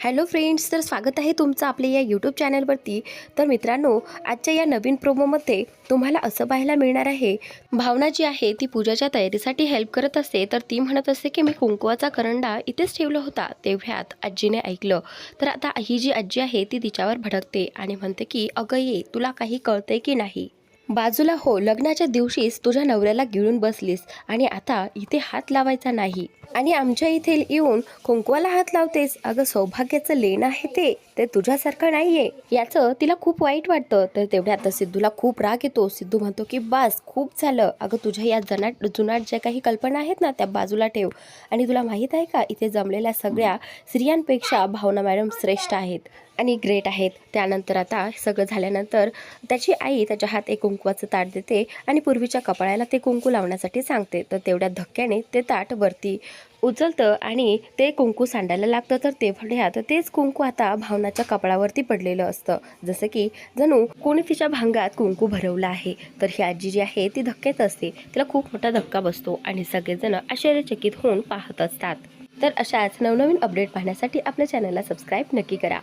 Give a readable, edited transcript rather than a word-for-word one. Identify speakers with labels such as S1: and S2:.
S1: Hello friends, तर स्वागत आहे तुमचं आपल्या या यूट्यूब चॅनलवरती। तर मित्रांनो, आजच्या या नवीन प्रोमोमध्ये तुम्हाला असं पाहायला मिळणार आहे, भावना जी आहे ती पूजाच्या तयारीसाठी हेल्प करत असते। तर ती म्हणत असते की मी कुंकवाचा करंडा इथेच ठेवला होता। तेवढ्यात आजीने ऐकलं। तर आता ही जी आजी आहे ती तिच्यावर भडकते आणि म्हणते की अगं ये, तुला काही कळतंय की नाही? बाजूला हो, लग्नाच्या दिवशीच तुझ्या नवऱ्याला गिळून बसलीस आणि आता इथे हात लावायचा नाही आणि आमच्या इथे येऊन कुंकवाला हात लावतेस। अगं सौभाग्याचं लेण आहे ते तुझ्यासारखं नाहीये। याचं तिला खूप वाईट वाटतं। तर तेवढ्यात सिद्धूला खूप राग येतो। सिद्धू म्हणतो की बस खूप झालं, अगं तुझ्या या जुनाट ज्या काही कल्पना आहेत ना त्या बाजूला ठेव। आणि तुला माहीत आहे का, इथे जमलेल्या सगळ्या स्त्रियांपेक्षा भावना मॅडम श्रेष्ठ आहेत आणि ग्रेट आहेत। त्यानंतर आता सगळं झाल्यानंतर त्याची आई त्याच्या हात एक कुंकवाचं ताट देते आणि पूर्वीच्या कपाळाला ते कुंकू लावण्यासाठी सांगते। तर तेवढ्या धक्क्याने ते ताट वरती उचलतं आणि ते कुंकू सांडायला लागतं। तर तेवढ्यात तेच कुंकू आता भावनाच्या कपाळावरती पडलेलं असतं, जसं की जणू कोणी तिच्या भांगात कुंकू भरवलं आहे। तर ही आजी जी आहे ती धक्क्यात असते, तिला खूप मोठा धक्का बसतो आणि सगळेजण आश्चर्यचकित होऊन पाहत असतात। तर अशाच नवनवीन अपडेट पाहण्यासाठी आपल्या चॅनलला सबस्क्राईब नक्की करा।